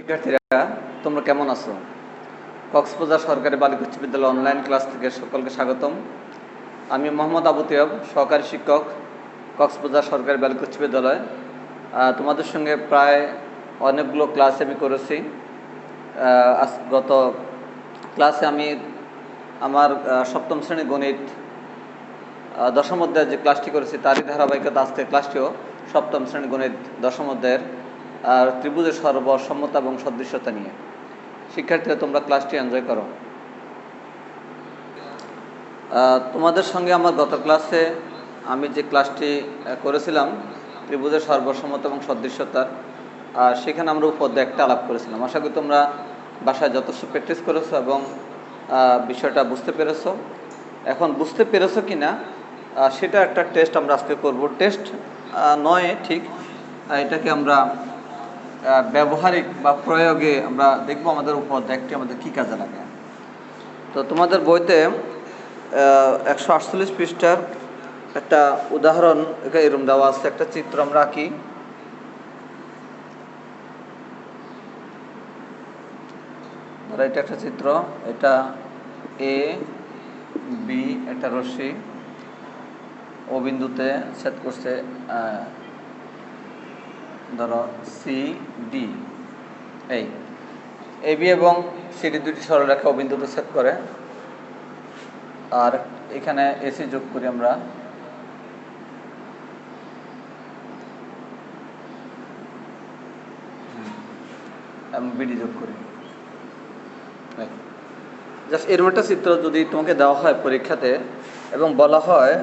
শিক্ষার্থীরা তোমরা কেমন আছো? কক্সবাজার সরকারি বালিকা উচ্চ বিদ্যালয় অনলাইন ক্লাস থেকে সকলকে স্বাগতম। আমি মোহাম্মদ আবু তিয়ব, সহকারী শিক্ষক, কক্সবাজার সরকারি বালিকা উচ্চ বিদ্যালয়। তোমাদের সঙ্গে প্রায় অনেকগুলো ক্লাস আমি করেছি। গত ক্লাসে আমি আমার সপ্তম শ্রেণী গণিত দশম অধ্যায়ের যে ক্লাসটি করেছি তারই ধারাবাহিকতা আজকের ক্লাসটিও সপ্তম শ্রেণী গণিত দশম অধ্যায়ের ত্রিভুজের সর্বসম্মতা এবং সদৃশ্যতা নিয়ে। শিক্ষার্থীরা তোমরা ক্লাসটি এনজয় করো। তোমাদের সঙ্গে আমার গত ক্লাসে আমি যে ক্লাসটি করেছিলাম ত্রিভুজের সর্বসম্মতা এবং সদৃশ্যতার, সেখানে আমরা উপঅধ্যায় একটা আলাপ করেছিলাম। আশা করি তোমরা বাসায় যথেষ্ট প্র্যাকটিস করেছো এবং বিষয়টা বুঝতে পেরেছো। এখন বুঝতে পেরেছো কি না সেটা একটা টেস্ট আমরা আজকে করব। টেস্ট নয় ঠিক, এটাকে আমরা ব্যবহারিক বা প্রয়োগে আমরা দেখব আমাদের উপঅধ্যায়টি আমাদের কী কাজে লাগে। তো তোমাদের বইতে 148 পৃষ্ঠার একটা উদাহরণ এরকম দেওয়া আছে, একটা চিত্র আমরা আঁকি। ধরো এটা একটা চিত্র, এটা এ বি একটা রশ্মি ও বিন্দুতে ছেদ করছে, ধরো সি ডি। এই এ বি এবং সিডি দুটি সরলরেখা ও বিন্দুতে ছেদ করে। আর এখানে এসি যোগ করি আমরা, এবং বিডি যোগ করি। জাস্ট এরকম একটা চিত্র যদি তোমাকে দেওয়া হয় পরীক্ষাতে এবং বলা হয়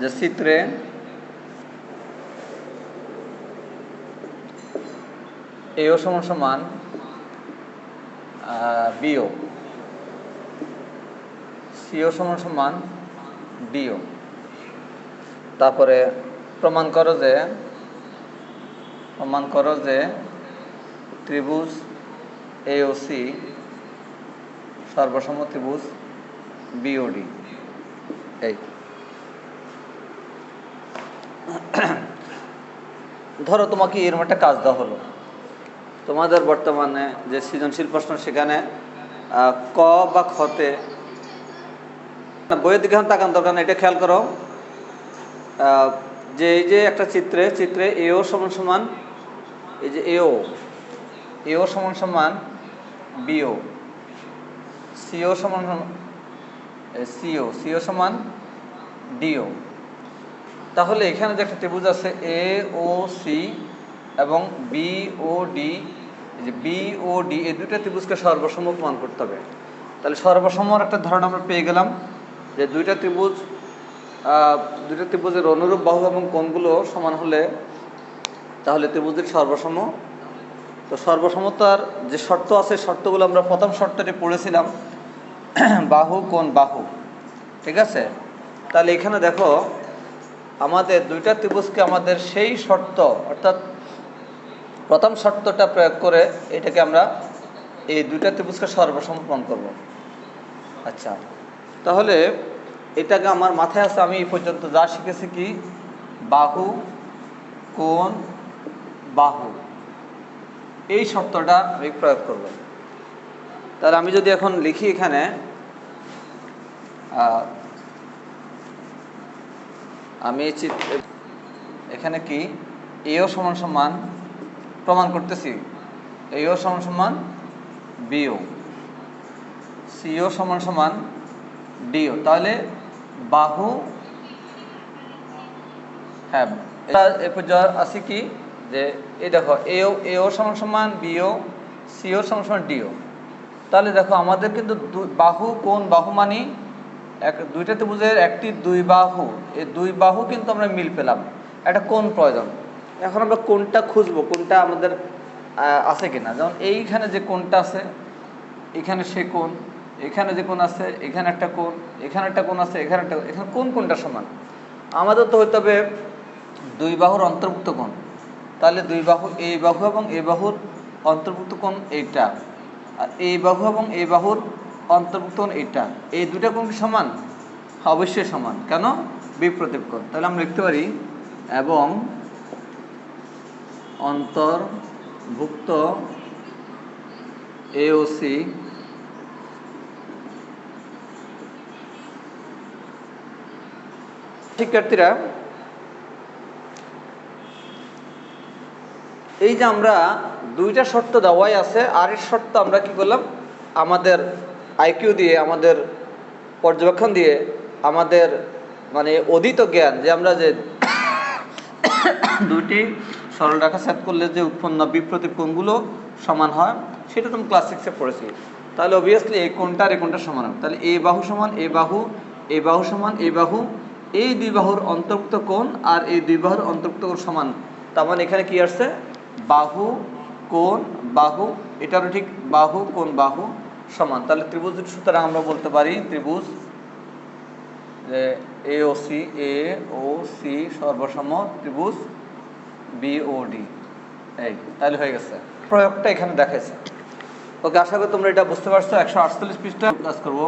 যে চিত্রে এও সমান সমান বিও, সিও সমান সমান ডিও, তারপরে প্রমাণ করো যে ত্রিভুজ এ ও সি সর্বসম ত্রিভুজ বিওডি। এই ধরো তোমাকে এরকম একটা কাজ দেওয়া হলো। তোমাদের বর্তমানে যে সৃজনশীল প্রশ্ন সেখানে ক বা খতে, বইয়ের দিকে তাকান দরকার না, এটা খেয়াল করো যে এই যে একটা চিত্রে এও সমান সমান, এই যে এও সমান সমান বিও, সিও সমান সিও সমান ডিও। তাহলে এখানে যে একটা ত্রিভুজ আছে এ ও সি এবং বি ও ডি, এই যে বি ও ডি এই দুটো ত্রিভুজকে সর্বসম প্রমাণ করতে হবে। তাহলে সর্বসমর একটা ধারণা আমরা পেয়ে গেলাম যে দুইটা ত্রিভুজের অনুরূপ বাহু এবং কোণগুলো সমান হলে তাহলে ত্রিভুজের সর্বসম। তো সর্বসমতার যে শর্ত আছে শর্তগুলো আমরা প্রথম শর্তটি পড়েছিলাম, বাহু কোণ বাহু, ঠিক আছে। তাহলে এখানে দেখো আমাদের দুইটা ত্রিভুজকে আমাদের সেই শর্ত অর্থাৎ প্রথম শর্তটা প্রয়োগ করে এটাকে আমরা এই দুইটা ত্রিভুজকে সর্বসম প্রমাণ করব। আচ্ছা, তাহলে এটাকে আমার মাথায় আছে, আমি এই পর্যন্ত যা শিখেছি কি বাহু কোণ বাহু, এই শর্তটা আমি প্রয়োগ করব। তাহলে আমি যদি এখন লিখি এখানে আমি এখানে কি এও সমান সমান প্রমাণ করতেছি, এও সমান সমান বিও, সিও সমান সমান ডিও। তাহলে বাহু, হ্যাঁ এ পর্যন্ত আছে কি যে এই দেখো এও সমান সমান বিও, সিও সমান সমান ডিও। তাহলে দেখো আমাদের কিন্তু বাহু কোণ বাহু মানে দুইটা ত্রিভুজের একটি দুই বাহু, এই দুই বাহু কিন্তু আমরা মিল পেলাম, একটা কোণ প্রয়োজন। এখন আমরা কোণটা খুঁজবো, কোণটা আমাদের আছে কিনা। যেমন এইখানে যে কোণটা আছে এখানে সে কোণ, এখানে যে কোণ আছে এখানে একটা কোণ, এখানে একটা কোণ আছে এখানে একটা, এখানে কোণটা সমান। আমাদের তো হইতে হবে দুই বাহুর অন্তর্ভুক্ত কোণ। তাহলে দুই বাহু, এই বাহু এবং এই বাহুর অন্তর্ভুক্ত কোণ এইটা, আর এই বাহু এবং এই বাহুর অন্তর্ভুক্ত কোণ এইটা, এই দুইটা কোণ কি সমান? অবশ্যই সমান। কেন? বিপ্রতীপ কোণ। তাহলে আমরা লিখতে পারি এবং অন্তর্ভুক্ত AOC শিক্ষার্থীরা, এই যে আমরা দুইটা শর্ত দেওয়াই আছে, আর এর শর্ত আমরা কি করলাম, আমাদের আইকিউ দিয়ে, আমাদের পর্যবেক্ষণ দিয়ে, আমাদের মানে অধীত জ্ঞান, যে আমরা যে দুইটি সরল রেখা সেট করলে যে উৎপন্ন বিপ্রতীপ কোণগুলো সমান হয়, সেটা তুমি ক্লাস 6-এ পড়েছি। তাহলে অবভিয়াসলি এই কোণটা আর এই কোণটা সমান হবে। তাহলে এই বাহু সমান এই বাহু, এই বাহু সমান এই বাহু, এই দুই বাহুর অন্তর্ভুক্ত কোণ আর এই দুই বাহুর অন্তর্ভুক্ত কোণ সমান। তার মানে এখানে কি আসছে, বাহু কোণ বাহু, এটারও ঠিক বাহু কোণ বাহু সমান। তাহলে ত্রিভুজ দুটি সুতরাং আমরা বলতে পারি ত্রিভুজ AOC সর্বসম ত্রিভুজ BOD। এই তাহলে হয়ে গেছে, প্রয়োগটা এখানে দেখাইছে। ওকে, আশা করি তোমরা এটা বুঝতে পারছো। 148 পৃষ্ঠা ক্লাস করবো।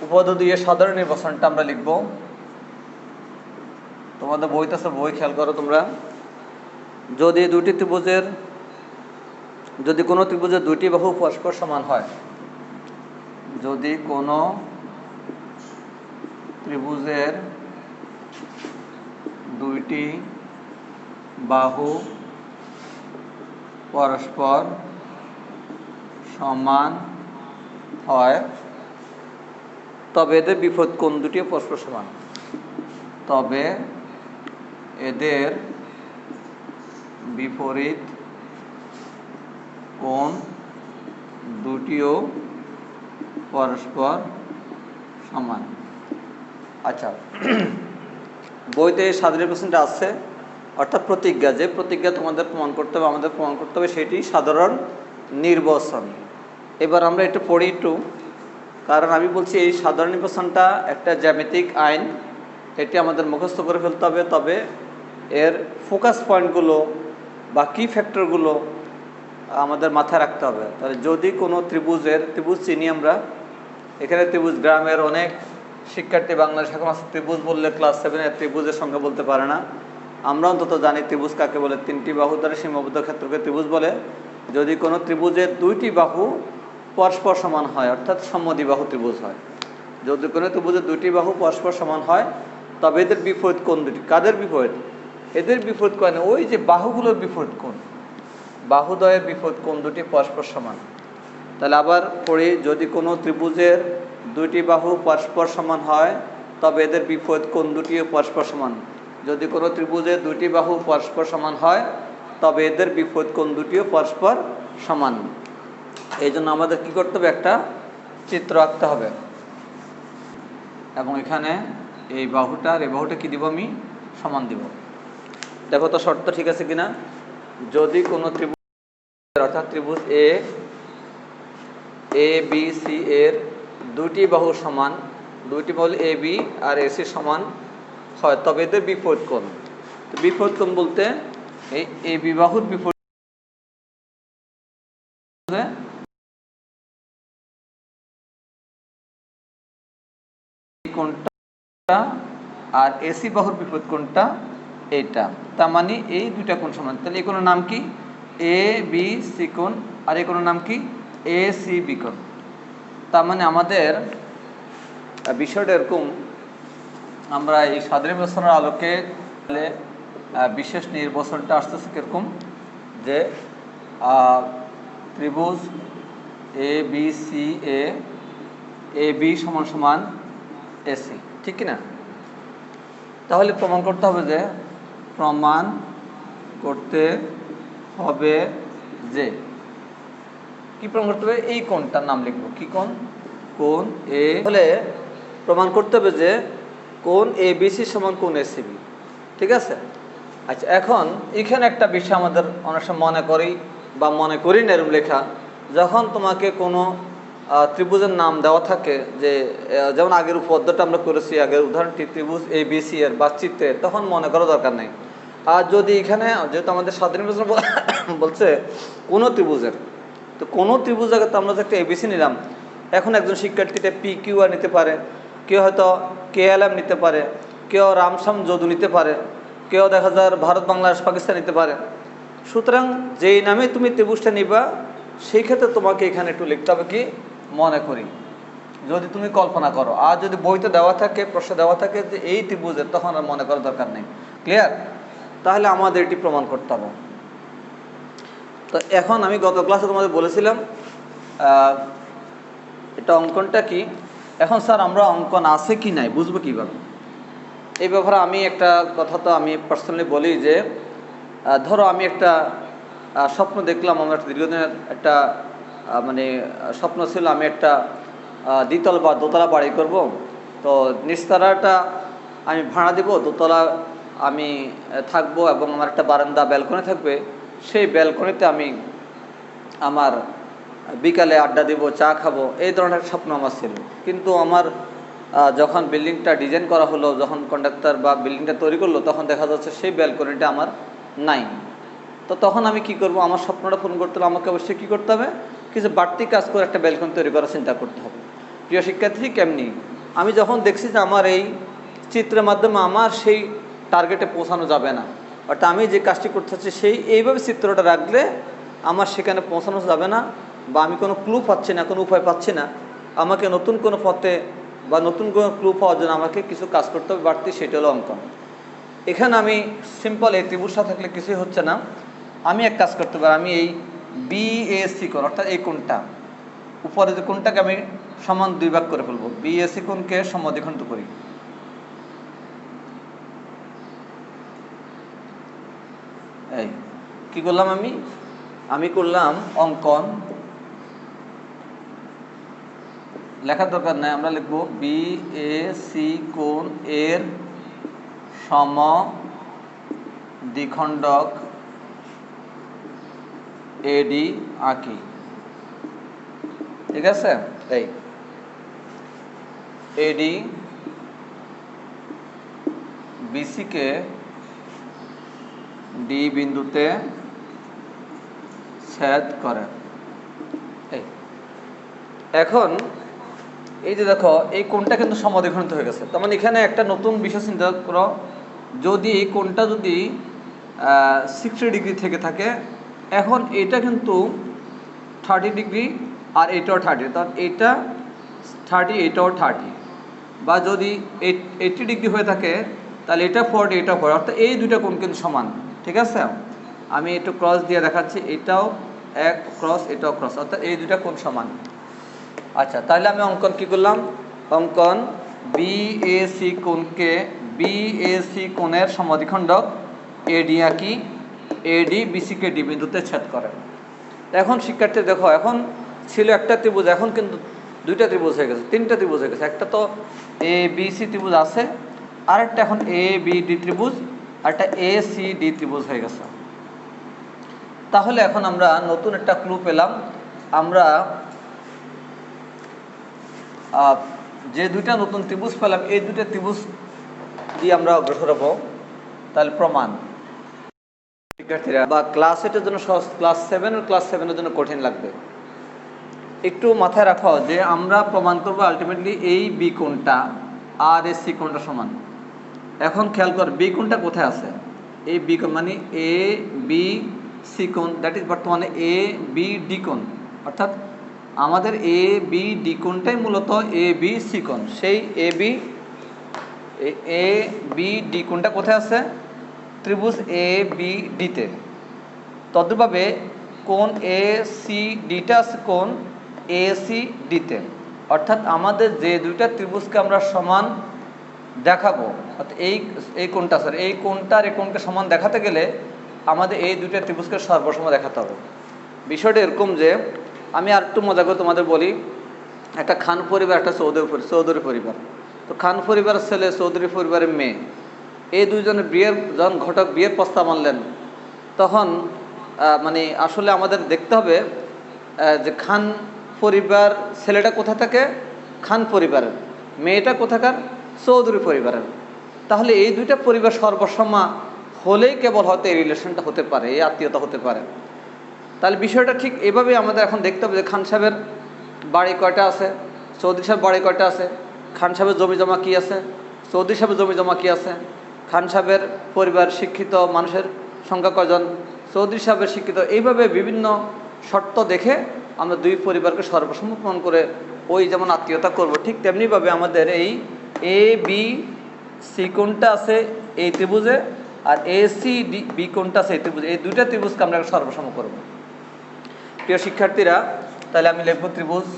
উপপাদ্য দিয়ে সাধারণ নির্বাচনটা আমরা লিখব। তোমাদের বইতে আছে, বই খেয়াল করো তোমরা। যদি কোনো ত্রিভুজের দুইটি বাহু পরস্পর সমান হয়, যদি কোনো ত্রিভুজের দুইটি বাহু পরস্পর সমান হয়, তবে এদের বিপরীত কোণ দুটিও পরস্পর সমান। তবে এদের বিপরীত কোণ দুটিও পরস্পর সমান। আচ্ছা, বইতে সাধারণ প্রশ্নটা আছে, অর্থাৎ প্রতিজ্ঞা, যে প্রতিজ্ঞা তোমাদের প্রমাণ করতে হবে, আমাদের প্রমাণ করতে হবে, সেটি সাধারণ নির্বাচন। এবার আমরা একটু পড়ি একটু, কারণ আমি বলছি এই সাধারণ নির্বাচনটা একটা জ্যামিতিক আইন, এটি আমাদের মুখস্থ করে ফেলতে হবে। তবে এর ফোকাস পয়েন্টগুলো বা কি ফ্যাক্টরগুলো আমাদের মাথায় রাখতে হবে। তাহলে যদি কোনো ত্রিভুজ চিনি আমরা, এখানে ত্রিভুজ গ্রামের অনেক শিক্ষার্থী বাংলাদেশ এখন আছে, ত্রিভুজ বললে ক্লাস 7-এর ত্রিভুজের সংখ্যা বলতে পারে না। আমরা অন্তত জানি ত্রিভুজ কাকে বলে, তিনটি বাহু দ্বারা সীমাবদ্ধ ক্ষেত্রকে ত্রিভুজ বলে। যদি কোনো ত্রিভুজের দুইটি বাহু পরস্পর সমান হয়, অর্থাৎ সমদ্বিবাহু ত্রিভুজ হয়, যদি কোনো ত্রিভুজের দুইটি বাহু পরস্পর সমান হয়, তবে এদের বিপরীত কোণ দুটি, কাদের বিপরীত, এদের বিপরীত কোণ, ওই যে বাহুগুলোর বিপরীত কোণ, বাহুদ্বয়ের বিপরীত কোণ দুটি পরস্পর সমান। তাহলে আবার পড়ি, যদি কোনো ত্রিভুজের দুইটি বাহু পরস্পর সমান হয়, তবে এদের বিপরীত কোণ দুটিও পরস্পর সমান। যদি কোনো ত্রিভুজের দুইটি বাহু পরস্পর সমান হয়, তবে এদের বিপরীত কোণ দুটিও পরস্পর সমান। এই জন্য আমাদের কি করতে হবে, একটা চিত্র আঁকতে হবে। এবং এখানে এই বাহুটা আর এই বাহুটা কি দিব, আমি সমান দিব। দেখো তো শর্ত ঠিক আছে কিনা। যদি কোনো ত্রিভুজ, অর্থাৎ ত্রিভুজ ABC এর দুইটি বাহু সমান, দুইটি বাহু AB আর AC সমান হয়, তবে এদের বিপরীত কোণ। বিপরীত কোণ বলতে এই AB বাহুর বিপরীত কোণটা আর AC বাহুর বিপরীত কোণটা এইটা। তার মানে এই দুইটা কোণ সমান। তাহলে এই কোণের নাম কি, ABC কোণ, আর এই কোণের নাম কি, ACB কোণ। তার মানে আমাদের বিষয়টা এরকম, আমরা এই সাধারণ নির্বাচনের আলোকে বিশেষ নির্বাচনটা আসতেছে কিরকম, যে ত্রিভুজ ABCA AB সমান সমান AC, ঠিক কিনা। তাহলে প্রমাণ করতে হবে যে কি প্রমাণ করতে হবে, এই কোণটার নাম লিখবো, কি কোণ, কোণ এ। তাহলে প্রমাণ করতে হবে যে কোণ ABC সমান কোণ ACB, ঠিক আছে। আচ্ছা, এখন এখানে একটা বিষয় আমাদের অনেক সময় মনে করি না এরকম লেখা, যখন তোমাকে কোনো ত্রিভুজের নাম দেওয়া থাকে, যে যেমন আগের পদ্ধতিটা আমরা করেছি, আগের উদাহরণটি ত্রিভুজ ABC এর বা চিত্রের, তখন মনে করা দরকার নেই। আর যদি এখানে যেহেতু আমাদের সাধারণ নির্বাচন বলছে কোনো ত্রিভুজের, তো কোনো ত্রিভুজ আগে তো আমরা যে একটা ABC নিলাম, এখন একজন শিক্ষার্থীটা PQR নিতে পারে, কেউ হয়তো KLM নিতে পারে, কেউ রামসাম যদু নিতে পারে, কেউ দেখা যায় ভারত বাংলাদেশ পাকিস্তান নিতে পারে। সুতরাং যেই নামে তুমি ত্রিভুজটা নিবা, সেই ক্ষেত্রে তোমাকে এখানে একটু লিখতে হবে কি মনে করি, যদি তুমি কল্পনা করো। আর যদি বইতে দেওয়া থাকে, প্রশ্ন দেওয়া থাকে যে এই ত্রিভুজের, তখন আর মনে করার দরকার নেই। ক্লিয়ার? তাহলে আমাদের এটি প্রমাণ করতে হবে। তো এখন আমি গত ক্লাসে তোমাদের বলেছিলাম এটা অঙ্কনটা কি। এখন স্যার আমরা অঙ্কন আছে কি নাই বুঝবো কীভাবে? এই ব্যাপারে আমি একটা কথা তো আমি পার্সোনালি বলি যে ধরো আমি একটা স্বপ্ন দেখলাম, আমার একটা দীর্ঘদিনের একটা মানে স্বপ্ন ছিল, আমি একটা দ্বিতলা বা দোতলা বাড়ি করব। তো নিচতলাটা আমি ভাড়া দিব, দোতলা আমি থাকবো এবং আমার একটা বারান্দা ব্যালকনি থাকবে। সেই ব্যালকনিতে আমি আমার বিকালে আড্ডা দিব, চা খাবো, এই ধরনের স্বপ্ন আমার ছিল। কিন্তু আমার যখন বিল্ডিংটা ডিজাইন করা হলো, যখন কন্ট্রাক্টর বা বিল্ডিংটা তৈরি করলো, তখন দেখা যাচ্ছে সেই ব্যালকনিটা আমার নাই। তো তখন আমি কি করব? আমার স্বপ্নটা পূরণ করতে হলে আমাকে অবশ্যই কী করতে হবে? কিছু বাড়তি কাজ করে একটা ব্যালকনি তৈরি করার চিন্তা করতে হবে। প্রিয় শিক্ষার্থী, কেমনি আমি যখন দেখছি যে আমার এই চিত্রের মাধ্যমে আমার সেই টার্গেটে পৌঁছানো যাবে না, অর্থাৎ আমি যে কাজটি করতে চাচ্ছি সেই এইভাবে চিত্রটা রাখলে আমার সেখানে পৌঁছানো যাবে না, বা আমি কোনো ক্লু পাচ্ছি না, কোনো উপায় পাচ্ছি না, আমাকে নতুন কোনো পথে বা নতুন কোনো ক্লু পাওয়ার জন্য আমাকে কিছু কাজ করতে হবে বাড়তি, সেটা হলো অঙ্কন। এখানে আমি সিম্পল এই ত্রিভুজটা থাকলে কিছুই হচ্ছে না। আমি এক কাজ করতে পারি, আমি এই বিএসি কোণ, অর্থাৎ এই কোণটা উপরে যে কোণটাকে আমি সমান দুই ভাগ করে ফেলবো, বিএসি কোণকে সমদ্বিখণ্ড করি। এই কি করলাম আমি করলাম অঙ্কন, লেখার দরকার নাই, আমরা লিখব বিএসি কোণ এর সমদ্বিখণ্ডক এডি আঁকি। ঠিক আছে? এই এডি বিসিকে ডি বিন্দুতে ছেদ করে। এই এখন এই যে দেখো, এই কোণটা কিন্তু সমদ্বিখণ্ডিত হয়ে গেছে। তার মানে এখানে একটা নতুন বিষয় চিন্তা করো, যদি এই কোণটা যদি 60 ডিগ্রি থেকে থাকে, এখন এটা কিন্তু 30 ডিগ্রি আর এটাও 30, তখন এটা 30 এটাও 30, বা যদি 80 ডিগ্রি হয়ে থাকে তাহলে এটা 40 এটাও 40, অর্থাৎ এই দুইটা কোণ কিন্তু সমান। ঠিক আছে? আমি একটু ক্রস দিয়ে দেখাচ্ছি, এটাও এক ক্রস, এটাও ক্রস, অর্থাৎ এই দুইটা কোণ সমান। আচ্ছা, তাহলে আমি অঙ্কন কি করলাম? অঙ্কন বিএসি কোণকে, বিএসি কোণের সমদ্বিখণ্ডক এডি আঁকি, এডি বিসিকে ডি বিন্দুতে ছেদ করে। এখন শিক্ষার্থী দেখো, এখন ছিল একটা ত্রিভুজ, এখন কিন্তু দুইটা ত্রিভুজ হয়ে গেছে, তিনটা ত্রিভুজ হয়ে গেছে। একটা তো এ বি সি ত্রিভুজ আছে, আরেকটা এখন এ বি ডি ত্রিভুজ, আরেকটা এ সি ডি ত্রিভুজ হয়ে গেছে। তাহলে এখন আমরা নতুন একটা ক্লু পেলাম, আমরা যে দুইটা নতুন ত্রিভুজ পেলাম, এই দুইটা ত্রিভুজ দিয়ে আমরা অগ্রসর হব। তাহলে প্রমাণ। শিক্ষার্থীরা বা ক্লাস 8-এর জন্য সহজ, ক্লাস 7 আর ক্লাস 7-এর জন্য কঠিন লাগবে। একটু মাথায় রাখো যে আমরা প্রমাণ করবো আলটিমেটলি এই বি কোণটা আর এই সি কোণটা সমান। এখন খেয়াল কর, বি কোণটা কোথায় আছে? এই বি কোণ মানে এ বি সি কোণ, দ্যাট ইজ বর্তমানে এ বি ডি কোণ, অর্থাৎ আমাদের এ বি ডি কোণটাই মূলত এ বি সি কোণ। সেই এ বি ডি কোণটা কোথায় আছে? ত্রিভুজ এ বি ডিতে। তদ্রূপভাবে কোণ এ সি ডিটা আছে কোণ এ সি ডিতে, অর্থাৎ আমাদের যে দুইটা ত্রিভুজকে আমরা সমান দেখাবো, অর্থাৎ এই কোণটা স্যার, এই কোণটার এই কোণকে সমান দেখাতে গেলে আমাদের এই দুইটা ত্রিভুজকে সর্বসম দেখাতে হবে। বিষয়টা এরকম যে, আমি আর একটু মজা করে তোমাদের বলি, একটা খান পরিবার, একটা চৌধুরী পরিবার। তো খান পরিবারের ছেলে, চৌধুরী পরিবারের মেয়ে, এই দুইজনের বিয়ের যখন ঘটক বিয়ের প্রস্তাব আনলেন, তখন মানে আসলে আমাদের দেখতে হবে যে খান পরিবার ছেলেটা কোথা থাকে? খান পরিবারের। মেয়েটা কোথাকার? চৌধুরী পরিবারের। তাহলে এই দুইটা পরিবার সর্বসমা হলেই কেবল হয়তো এই রিলেশনটা হতে পারে, এই আত্মীয়তা হতে পারে। তাহলে বিষয়টা ঠিক এভাবেই আমাদের এখন দেখতে হবে যে খান সাহেবের বাড়ি কয়টা আছে, চৌধুরী সাহেব বাড়ি কয়টা আছে, খান সাহেবের জমি জমা কী আছে, চৌধুরী সাহেবের জমি জমা কী আছে, খান সাহেবের পরিবার শিক্ষিত মানুষের সংখ্যা কয়জন, চৌধুরী সাহেবের শিক্ষিত, এইভাবে বিভিন্ন শর্ত দেখে আমরা দুই পরিবারকে সর্বসম প্রমাণ করে ওই যেমন আত্মীয়তা করব, ঠিক তেমনিভাবে আমাদের এই এ বি সি কোণটা আছে এই ত্রিভুজে, আর এ সি ডি বি কোণটা আছে এই ত্রিভুজে, এই দুইটা ত্রিভুজকে আমরা সর্বসম করব। প্রিয় শিক্ষার্থীরা, তাহলে আমি লিখব ত্রিভুজ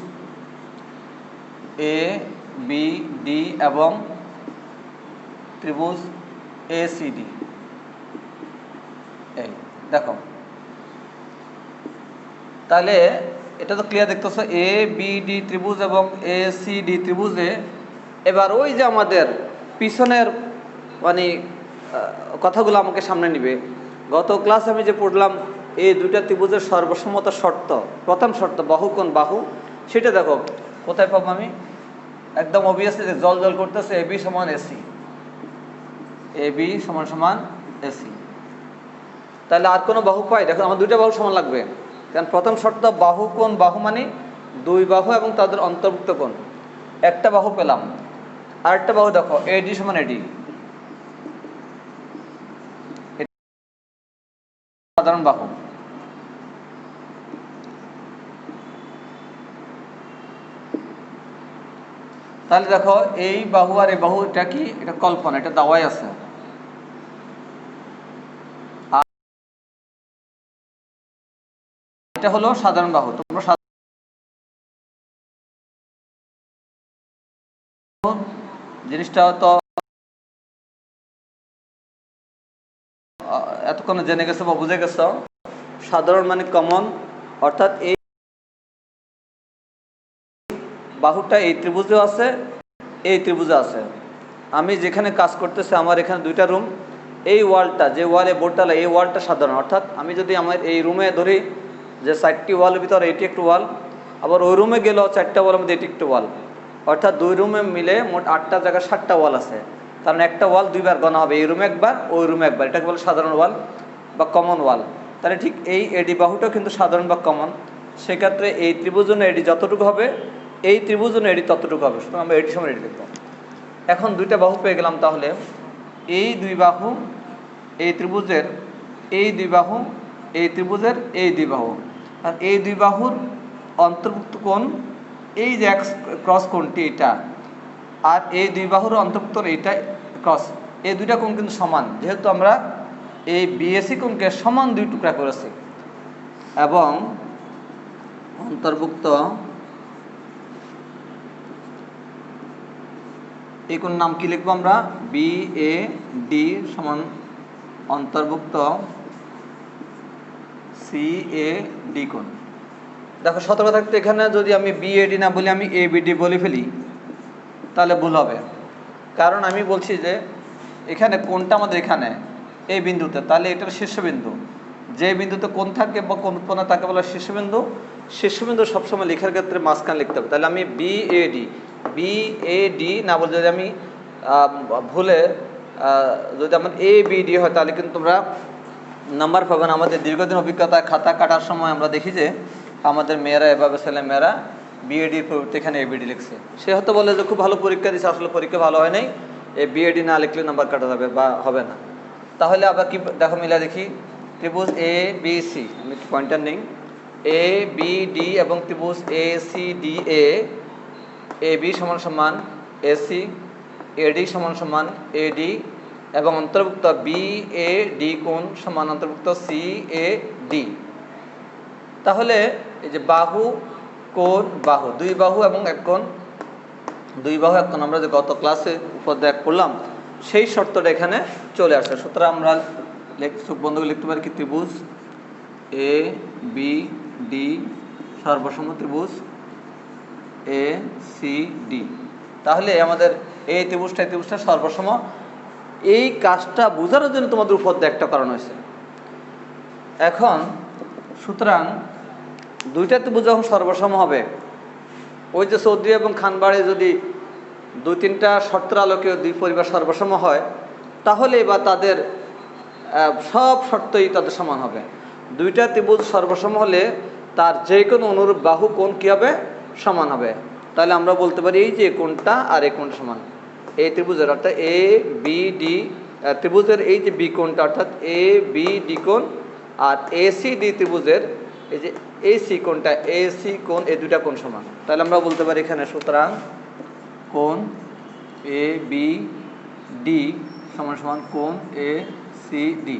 এ বি ডি এবং ত্রিভুজ এ সি ডি। এই দেখো, তাহলে এটা তো ক্লিয়ার দেখতেছো, এ বি ডি ত্রিভুজ এবং এ সি ডি ত্রিভুজে এবার ওই যে আমাদের পিছনের মানে কথাগুলো আমাকে সামনে নিবে। গত ক্লাসে আমি যে পড়লাম এই দুইটা ত্রিভুজের সর্বসম্মত শর্ত, প্রথম শর্ত বাহু কোণ বাহু, সেটা দেখো কোথায় পাবো আমি, একদম অবভিয়াসলি যে জল জল করতেছে এ বি সমান এসি, এ বি সমান সমান এসি। তাহলে আর কোনো বাহু পাই? দেখো আমার দুইটা বাহু সমান লাগবে, কারণ প্রথম শর্ত বাহু কোণ বাহু মানে দুই বাহু এবং তাদের অন্তর্ভুক্ত কোণ। একটা বাহু পেলাম, আরেকটা বাহু দেখো এডি সমান এডি, সাধারণ বাহু। তাহলে দেখো এই বাহু আর এই বাহু, এটা কি, এটা কল্পনা, এটা দাওয়াই আছে। এটা হলো সাধারণ বাহু। তোমরা জিনিসটা তো এতক্ষণে জেনে গেছো বা বুঝে গেছো। সাধারণ মানে কমন, অর্থাৎ এই বাহুটা এই ত্রিভুজেও আছে, এই ত্রিভুজে আছে। আমি যেখানে কাজ করতেছি, আমার এখানে দুইটা রুম, এই ওয়ালটা যে ওয়ালে বোর্ডটা, এই ওয়ালটা সাধারণ, অর্থাৎ আমি যদি আমার এই রুমে ধরি যে 4টি ওয়ালের ভিতরে এটি একটু ওয়াল, আবার ওই রুমে গেলেও 4টা ওয়ালের মধ্যে এটি একটু ওয়াল, অর্থাৎ দুই রুমে মিলে মোট 8টা জায়গায় 7টা ওয়াল আছে। কারণ একটা ওয়াল দুইবার গণা হবে, এই রুমে একবার ওই রুমে একবার, এটাকে বলে সাধারণ ওয়াল বা কমন ওয়াল। তাহলে ঠিক এই এডি বাহুটাও কিন্তু সাধারণ বা কমন। সেক্ষেত্রে এই ত্রিভুজ জন্য এডি যতটুকু হবে, এই ত্রিভুজ জন্য এডি ততটুকু হবে, সুতরাং আমরা এডি সমান এডি লিখব। এখন দুইটা বাহু পেয়ে গেলাম, তাহলে এই দুই বাহু এই ত্রিভুজের, এই দুই বাহু এই ত্রিভুজের এই দুই বাহু, আর এই দুই বাহুর অন্তর্ভুক্ত কোণ এই যে এক্স ক্রস কোণটি এটা, আর এই দুই বাহুর অন্তর্ভুক্ত এইটা ক্রস, এই দুইটা কোণ কিন্তু সমান, যেহেতু আমরা এই বিএসি কোণকে সমান দুই টুকরা করেছি। এবং অন্তর্ভুক্ত এই কোণ নাম কি লিখবো আমরা, বি এ ডি সমান অন্তর্ভুক্ত সি এ ডি কোণ। দেখো সতর্ক থাকতে, এখানে যদি আমি বি এ ডি না বলি, আমি এ বি ডি বলে ফেলি, তাহলে ভুল হবে। কারণ আমি বলছি যে এখানে কোণটা আমাদের এখানে এই বিন্দুতে, তাহলে এটার শীর্ষবিন্দু, যে বিন্দুতে কোণ থাকে বা কোণ উৎপন্ন তাকে বলা শীর্ষবিন্দু। শীর্ষবিন্দু সবসময় লেখার ক্ষেত্রে মাঝখানে লিখতে হবে। তাহলে আমি বি এ ডি না বলে যদি আমি ভুলে যদি আমার এ বি ডি হয়, তাহলে কিন্তু তোমরা নাম্বার পাবে না। আমাদের দীর্ঘদিন অভিজ্ঞতা, খাতা কাটার সময় আমরা দেখি যে আমাদের মেয়েরা এভাবে, ছেলে মেয়েরা বিএডির পরিবর্তে এখানে এবিডি লিখছে। সে হয়তো বলে যে খুব ভালো পরীক্ষা দিচ্ছে, আসলে পরীক্ষা ভালো হয় নাই, এই বিএডি না লিখলে নাম্বার কাটা যাবে বা হবে না। তাহলে আবার কি দেখো মিলা দেখি, ত্রিভুজ এ বি সি, আমি পয়েন্টার নেই, এ বি ডি এবং ত্রিভুজ A C D A B সমান সমান এসি, এডি সমান সমান এডি এবং অন্তর্ভুক্ত বি এ ডি কোণ সমান অন্তর্ভুক্ত সি এ ডি। তাহলে এই যে বাহু কোণ বাহু, দুই বাহু এবং এক কোণ, দুই বাহু এক কোণ, আমরা যে গত ক্লাসে উপদেশ করলাম সেই শর্তটা এখানে চলে আসে। সুতরাং আমরা বন্ধুকে লিখতে পারি কি, ত্রিভুজ এ বি ডি সর্বসম ত্রিভুজ এ সি ডি। তাহলে আমাদের এই ত্রিভুজটা সর্বসম। এই কাজটা বোঝানোর জন্য তোমাদের উপর একটা কারণ হয়েছে। এখন সুতরাং দুইটা ত্রিভুজ যখন সর্বসম হবে, ওই যে চৌধুরী এবং খানবাড়ি যদি দুই তিনটা শর্তের আলোকে দুই পরিবার সর্বসম হয়, তাহলে বা তাদের সব শর্তই তাদের সমান হবে। দুইটা ত্রিভুজ সর্বসম হলে তার যে কোনো অনুরূপ বাহু কোণ কী হবে, সমান হবে। তাহলে আমরা বলতে পারি এই যে কোণটা আর এই কোণটা সমান। এই ত্রিভুজের অর্থাৎ এ বি ডি ত্রিভুজের এই যে বি কোণটা অর্থাৎ এ বি ডি কোণ, আর এ সি ডি ত্রিভুজের এই যে এসি কোণটা, এসি কোণ, এই দুইটা কোণ সমান। তাহলে আমরা বলতে পারি এখানে সুতরাং কোণ এ বি ডি সমান সমান কোণ এ সি ডি।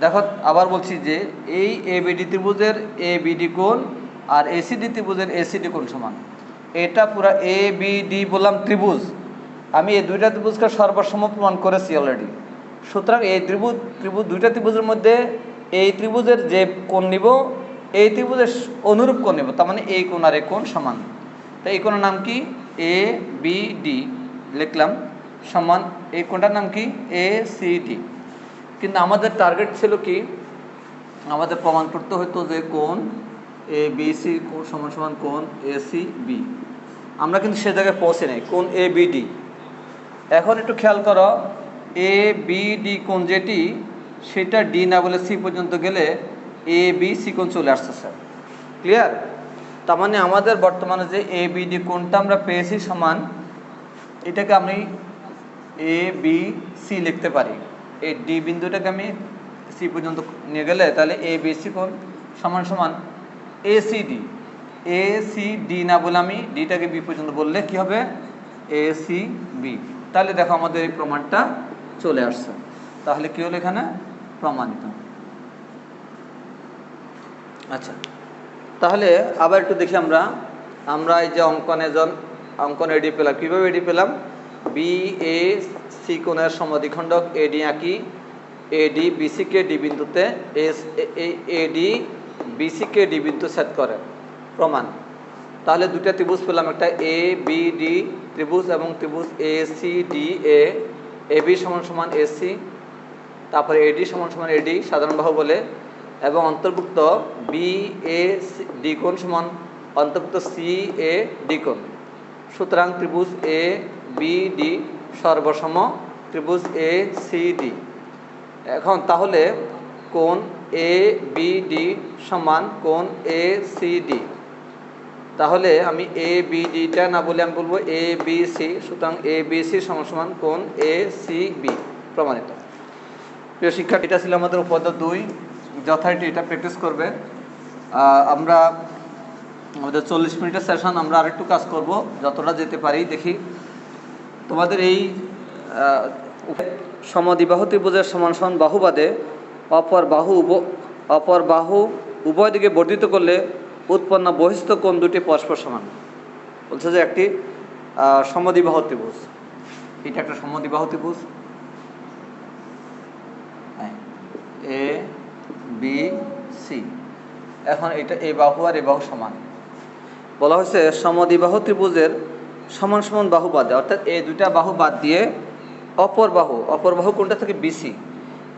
দেখো আবার বলছি যে এই এ বিডি ত্রিভুজের এ বিডি কোণ আর এসিডি ত্রিভুজের এসিডি কোণ সমান। এটা পুরো এ বি ডি বললাম ত্রিভুজ, আমি এই দুইটা ত্রিভুজকে সর্বসম প্রমাণ করেছি অলরেডি। সুতরাং এই দুইটা ত্রিভুজের মধ্যে এই ত্রিভুজের যে কোণ নিব এই ত্রিভুজের অনুরূপ কোণ নিব, তার মানে এই কোণ আর এই কোণ সমান। তো এই কোণের নাম কি? এ বি ডি লিখলাম সমান এই কোণটার নাম কি? A C D. কিন্তু আমাদের টার্গেট ছিল কি, আমাদের প্রমাণ করতে হতো যে কোণ এ বি সি সমান সমান কোণ এ সি বি। আমরা কিন্তু সে জায়গায় পৌঁছে নাই, কোণ এ বি ডি। এখন একটু খেয়াল করো, এ বি ডি কোণ যেটি সেটা ডি না বলে সি পর্যন্ত গেলে এ বি সি কোণ চলে আসছে স্যার। ক্লিয়ার? তার মানে আমাদের বর্তমানে যে এ বি ডি কোণটা আমরা পেয়েছি সমান, এটাকে আমি এ বি সি লিখতে পারি। এই ডি বিন্দুটাকে আমি সি পর্যন্ত নিয়ে গেলে তাহলে এ বি সি কোণ সমান সমান A C D. A C D না বলে আমি ডিটাকে বি পর্যন্ত বললে কি হবে? A C B. তাহলে দেখো আমাদের এই প্রমাণটা চলে আসছে। তাহলে কি হলো এখানে? প্রমাণিত। আচ্ছা, তাহলে আবার একটু দেখি আমরা এই যে অঙ্কন এডি পেলাম। কীভাবে এডি পেলাম? বি এ সি কোণের সমদ্বিখণ্ডক এডি আঁকি, এডি বিসিকে ডি বিন্দুতে, এডি বিসিকে ডি বিন্দু ছেদ করে। প্রমাণ। তাহলে দুটা ত্রিভুজ পেলাম, একটা এ বি ডি ত্রিভুজ এবং ত্রিভুজ A C D A B সমান সমান এসি, তারপরে এডি সমান সমান এডি সাধারণ বাহু বলে, এবং অন্তর্ভুক্ত বি এ ডি কোণ সমান অন্তর্ভুক্ত সি এ ডি কোণ। সুতরাং ত্রিভুজ এ বি ডি সর্বসম ত্রিভুজ এ সি ডি। এখন তাহলে কোণ এ বি ডি সমান কোণ এ সি ডি। তাহলে আমি এ বি ডিটা না বলে আমি বলবো এ বি সি। সুতরাং এ বি সি সমান সমান কোণ এ সি বি। প্রমাণিত। প্রিয় শিক্ষার্থী, এটা ছিল আমাদের উপাধ্যায় 2। যথারীতি এটা প্র্যাকটিস করবে। আমরা আমাদের 40 মিনিটের সেশন, আমরা আরেকটু কাজ করব, যতটা যেতে পারি দেখি। তোমাদের এই সমদ্বিবাহু ত্রিভুজের সমান সমান বাহুবাদে অপর বাহু উভয় দিকে বর্ধিত করলে উৎপন্ন বহিস্থ কোণ দুটি পরস্পর সমান। বলছে যে একটি সমদ্বিবাহু ত্রিভুজ, এটা একটা সমদ্বিবাহু ত্রিভুজ এ বি সি। এখন এটা এ বাহু আর এ বাহু সমান। বলা হয়েছে সমদ্বিবাহু ত্রিভুজের সমান সমান বাহু বাদে, অর্থাৎ এই দুইটা বাহু বাদ দিয়ে অপর বাহু কোনটা থেকে? বিসি।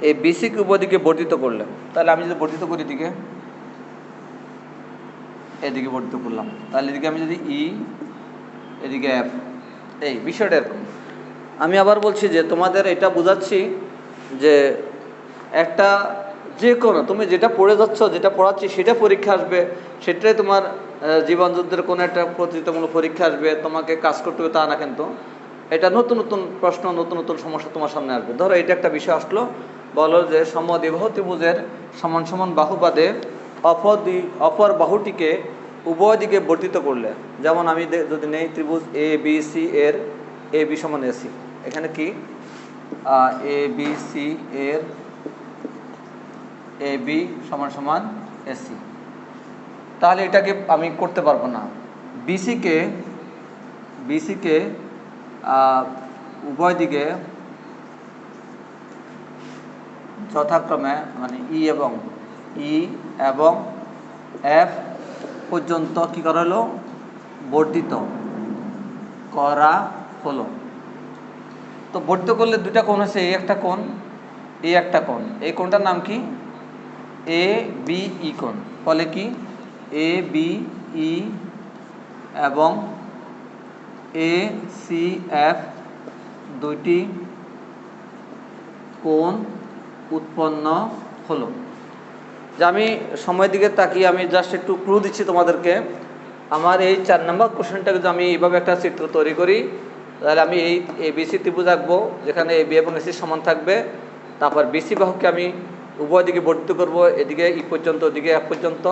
এই বিসিকে উভয় দিকে বর্ধিত করলে, তাহলে আমি যদি বর্ধিত করি এদিকে বর্ধিত করলাম, তাহলে এদিকে আমি যদি ই, এদিকে এফ, এই বিষয়টা এরকম। আমি আবার বলছি যে তোমাদের এটা বোঝাচ্ছি যে একটা যে কোনো তুমি যেটা পড়ে যাচ্ছ, যেটা পড়াচ্ছি সেটা পরীক্ষা আসবে, সেটাই তোমার জীবন যুদ্ধের কোনো একটা প্রতিযোগিতামূলক পরীক্ষা আসবে, তোমাকে কাজ করতে হবে তা না, কিন্তু এটা নতুন নতুন প্রশ্ন, নতুন নতুন সমস্যা তোমার সামনে আসবে। ধরো এটা একটা বিষয় আসলো, বলো যে সমদ্বিবাহু ত্রিভুজের সমান সমান বাহু বাদে অপর বাহুটিকে উভয় দিকে বর্ধিত করলে, যেমন আমি যদি নেই ত্রিভুজ এ বি সি এর এ বি সমান এসি, এখানে কি এ বি সি এর এ বি সমান সমান এসি, তাহলে এটাকে আমি করতে পারবো না। বিসিকে উভয় দিকে যথাক্রমে মানে ই এবং এফ পর্যন্ত কি করা হলো? বর্ধিত করা হলো। তো বর্ধিত করলে দুটা কোণ হচ্ছে, এই একটা কোণ, এই একটা কোণ। এই কোণটার নাম কি? এ বি ই কোণ। ফলে কি এ বি ই এবং এ সি এফ দুইটি কোণ উৎপন্ন হলো। যে আমি সময়ের দিকে তাকিয়ে আমি জাস্ট একটু ক্লু দিচ্ছি তোমাদেরকে। আমার এই 4 নম্বর কোশ্চেনটাকে যদি আমি এইভাবে একটা চিত্র তৈরি করি, তাহলে আমি এই এবিসি ত্রিভুজ আঁকবো, যেখানে এ বি এবং এসি সমান থাকবে। তারপর বিসি বাহুকে আমি উভয় দিকে বর্ধিত করব, এদিকে ই পর্যন্ত, ওদিকে এফ পর্যন্ত,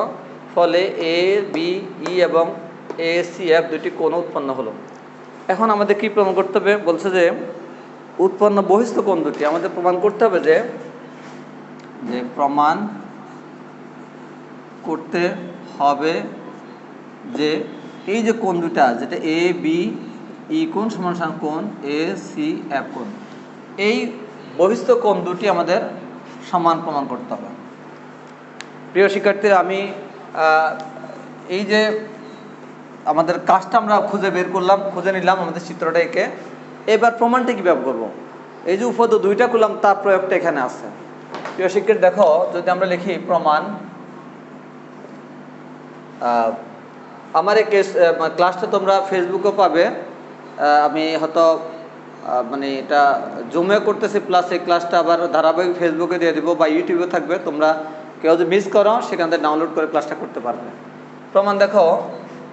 ফলে এ বি ই এবং এ সি এফ দুটি কোণ উৎপন্ন হলো। এখন আমাদের কি প্রমাণ করতে হবে? বলছে যে উৎপন্ন বহিস্থ কোণ দুটি আমাদের প্রমাণ করতে হবে যে প্রমাণ করতে হবে যে এই যে কোণ দুটা, যেটা এ বি ই কোণ সমান সমান কোণ এ সি এফ কোণ, এই বহিস্থ কোণ দুটি আমাদের সমান প্রমাণ করতে হবে। প্রিয় শিক্ষার্থীরা, আমি এই যে আমাদের কাজটা আমরা খুঁজে বের করলাম, খুঁজে নিলাম আমাদের চিত্রটা এঁকে, এবার প্রমাণটা কীভাবে করবো? এই যে উপপাদ্য দুইটা করলাম তার প্রয়োগটা এখানে আছে। প্রিয় শিক্ষার্থী দেখো, যদি আমরা লিখি প্রমাণ, আমার এই ক্লাসটা তোমরা ফেসবুকেও পাবে, আমি হয়তো মানে এটা জুমে করতেছি, প্লাস এই ক্লাসটা আবার ধারাবাহিক ফেসবুকে দিয়ে দেবো বা ইউটিউবে থাকবে, তোমরা কেউ যদি মিস করো সেখান থেকে ডাউনলোড করে ক্লাসটা করতে পারবে। প্রমাণ দেখো,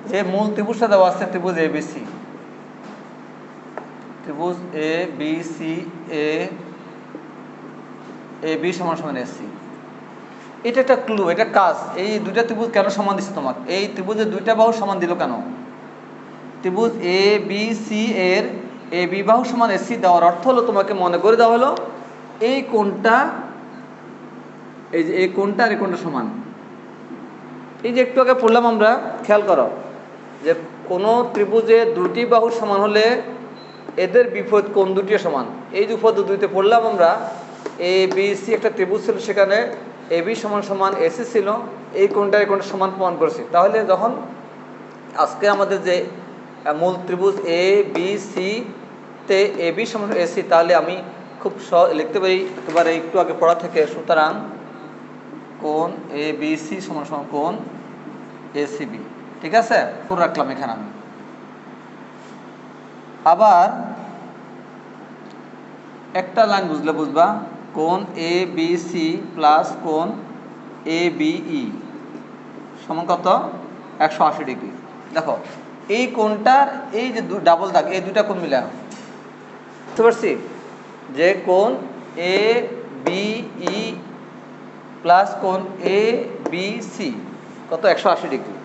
যে মূল ত্রিভুজটা দেওয়া আছে ত্রিভুজ এ বি সি, ত্রিভুজ A B C, A B সমান সমান এসি। এটা একটা ক্লু, এটা কাজ। এই দুইটা ত্রিভুজ কেন সমান দিচ্ছে তোমাকে? এই ত্রিভুজের দুইটা বাহু সমান দিল কেন? ত্রিভুজ এ বি সি এর এ বি বাহু সমান এসি দেওয়ার অর্থ হলো, তোমাকে মনে করে দেওয়া হলো এই কোণটা, এই যে এই কোণটা আর এই কোণটা সমান। এই যে একটু আগে পড়লাম আমরা, খেয়াল করো যে কোনো ত্রিভুজে দুটি বাহু সমান হলে এদের বিপরীত কোণ দুটিও সমান। এই যে উপপাদ্য দুইতে পড়লাম আমরা, এ বি সি একটা ত্রিভুজ ছিল, সেখানে এ বি সমান সমান এসি ছিল, এই কোণটা এই কোণটা সমান প্রমাণ করেছি। তাহলে যখন আজকে আমাদের যে মূল ত্রিভুজ এ বি সি তে এ বি সমান এসি, তাহলে আমি খুব লিখতে পারি একেবারে একটু আগে পড়া থেকে, সুতরাং কোণ এ বি সি সমান সমান কোণ এ সি বি। ঠিক আছে, করে রাখলাম এখানে আমি। আবার একটা লাইন বুঝলে বুঝবা, কোণ এ বি সি প্লাস কোণ এ বি ই সমান কত? 180 ডিগ্রি। দেখো এই কোণটার এই যে ডাবল দাগ, এই দুটা কোণ মিলে বুঝতে পারছি যে কোণ এ বি ই প্লাস কোণ এ বি সি কত? 180 ডিগ্রি।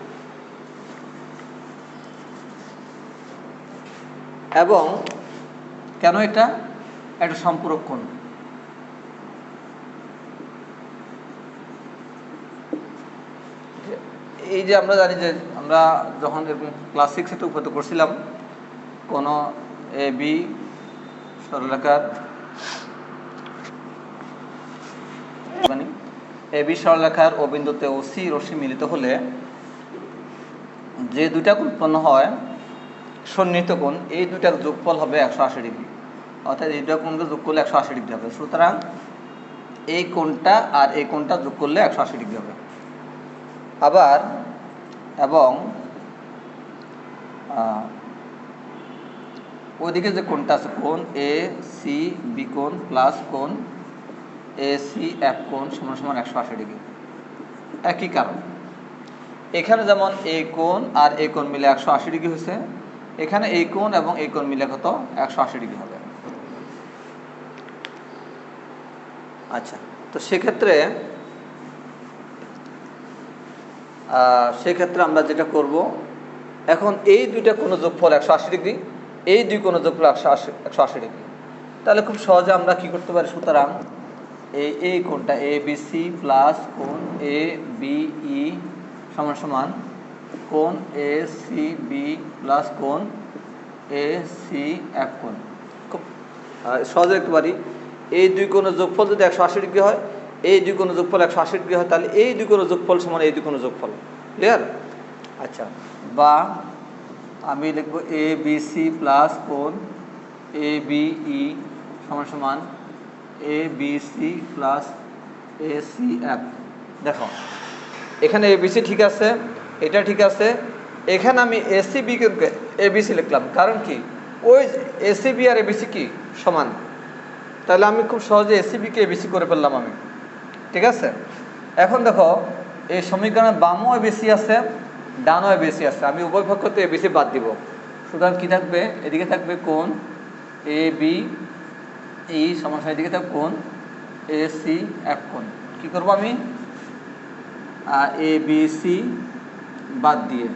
এবং কেন এটা? একটা সম্পূরক কোণ। এই যে আমরা জানি যে আমরা যখন এরকম ক্লাস 6 এ উপপাদ্য করছিলাম, কোনো এ বি সরলরেখার এ বি সরলরেখার ও বিন্দুতে ও সি রশ্মি মিলিত হলে যে দুইটা কোণ উৎপন্ন হয় সন্নিহিত কোণ, এই দুইটার যোগফল হবে 180 ডিগ্রি। অর্থাৎ এই দুটা কোণকে যোগ করলে 180 ডিগ্রি হবে। সুতরাং এই কোণটা আর এই কোণটা যোগ করলে 180 ডিগ্রি হবে। আবার এবং ওইদিকে যে কোণটা আছে, কোণ এ সি বি কোণ প্লাস কোণ এ সি এফ কোণ সমান সমান 180 ডিগ্রি। একই কারণ, এখানে যেমন এই কোণ আর এই কোণ মিলে 180 ডিগ্রি হয়েছে, এখানে এই কোণ এবং এই কোণ মিলে কত? 180 ডিগ্রি হবে। আচ্ছা, তো সেক্ষেত্রে আমরা যেটা করব, এখন এই দুইটা কোণের যোগফল 180 ডিগ্রি, এই দুই কোণের যোগফল 180 ডিগ্রি। তাহলে খুব সহজে আমরা কি করতে পারি? সুতরাং এই কোণটা এ বি সি প্লাস কোণ এ বি ই সমান সমান কোণ এ সি বি প্লাস কোণ এ সি এফ কোণ। খুব সহজে লিখতে পারি, এই দুই কোণের যোগফল যদি 180 ডিগ্রি হয়, এই দুই কোণের যোগফল 180 ডিগ্রি হয়, তাহলে এই দুই কোণের যোগফল সমান এই দুই কোণের যোগফল। ক্লিয়ার? আচ্ছা, বা আমি লিখব এ বি সি প্লাস কোণ এ বি ই সমান সমান A B C plus A C F. দেখো এখানে এ বি সি ঠিক আছে, এটা ঠিক আছে, এখানে আমি এসি বি কে এ বি সি লিখলাম, কারণ কি? ওই এসি বি আর এ বি সি কি সমান, তাহলে আমি খুব সহজে এসি বি কে এ বি সি করে ফেললাম আমি। ঠিক আছে, এখন দেখো এই সমীকরণের বামও এ বি সি আছে, ডানও এ বি সি আছে, আমি উভয় পক্ষতে এ বি সি বাদ দিব। সুতরাং কী থাকবে? এদিকে থাকবে কোণ এ বি ই সমান, এদিকে থাকবে কোণ এ সি এফ কোণ। কি কি করব আমি এ বি সি বাদ দিয়ে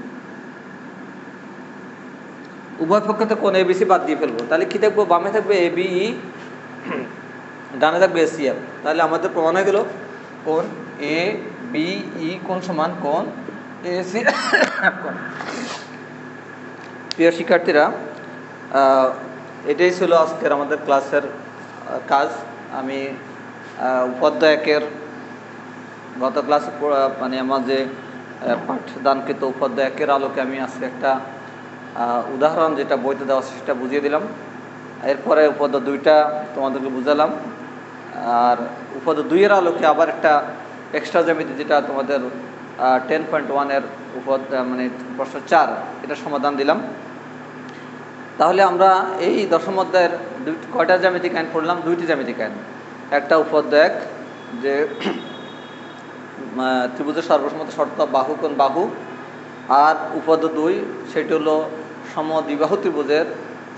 উভয় পক্ষতে কোন এ বি সি বাদ দিয়ে ফেলবো। তাহলে কি দেখবো, বামে থাকবে এ বি ই, ডানে থাকবে এ সি এফ। তাহলে আমাদের প্রমাণ হয়ে গেল কোন এ বি ই কোন সমান কোন এ সি এফ কোন। প্রিয় শিক্ষার্থীরা, এটাই ছিল আজকের আমাদের ক্লাসের কাজ। আমি উপাধ্যায় একের গত ক্লাসে মানে আমার যে পাঠদানকৃত উপাধ্যায় একের আলোকে আমি আজকে একটা উদাহরণ যেটা বইতে দেওয়া সেটা বুঝিয়ে দিলাম। এরপরে উপাধ্যায় 2টা তোমাদেরকে বুঝালাম। আর উপাধ্যায় 2-এর আলোকে আবার একটা এক্সট্রা জ্যামিতি যেটা তোমাদের 10.1-এর মানে প্রশ্ন 4 এটা সমাধান দিলাম। তাহলে আমরা এই দশম অধ্যায়ের কয়টা জ্যামিতিক আইন পড়লাম? 2টি জ্যামিতিক আইন। একটা উপাধ্যায় 1 যে ত্রিভুজের সর্বসম্মত শর্ত বাহু কোণ বাহু, আর উপাধ্যায় 2 সেটি হলো সমদ্বিবাহু ত্রিভুজের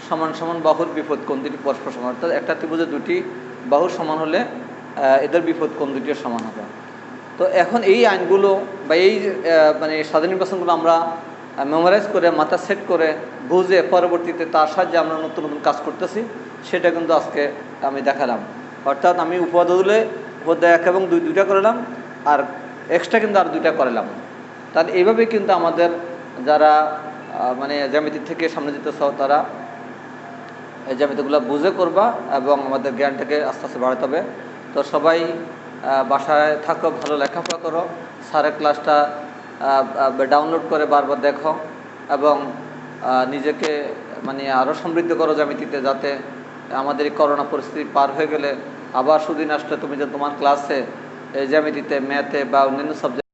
সমান সমান বাহুর বিপরীত কোণ দুটি পরস্পর সমান। অর্থাৎ একটা ত্রিভুজের 2টি বাহু সমান হলে এদের বিপরীত কোণ দুটিও সমান হবে। তো এখন এই আইনগুলো বা এই মানে স্বাধীন নির্বাচনগুলো আমরা মেমোরাইজ করে মাথা সেট করে বুঝে পরবর্তীতে তার সাহায্যে আমরা নতুন নতুন কাজ করতেছি, সেটা কিন্তু আজকে আমি দেখালাম। অর্থাৎ আমি উপাধ্যায় 1 এবং 2টা করলাম, আর এক্সট্রা কিন্তু আর 2টা করলাম। তাহলে এইভাবেই কিন্তু আমাদের যারা মানে জ্যামিতি থেকে সামনে যেতে চাও তারা এই জ্যামিতিগুলো বুঝে করবা এবং আমাদের জ্ঞানটাকে আস্তে আস্তে বাড়াতে হবে। তো সবাই বাসায় থাকো, ভালো লেখাপড়া করো, স্যারের ক্লাসটা ডাউনলোড করে বারবার দেখো এবং নিজেকে মানে আরও সমৃদ্ধ করো জ্যামিতিতে, যাতে আমাদের এই করোনা পরিস্থিতি পার হয়ে গেলে আবার সুদিন আসলে তুমি যে তোমার ক্লাসে জ্যামিতিতে, ম্যাথে বা অন্যান্য সাবজেক্ট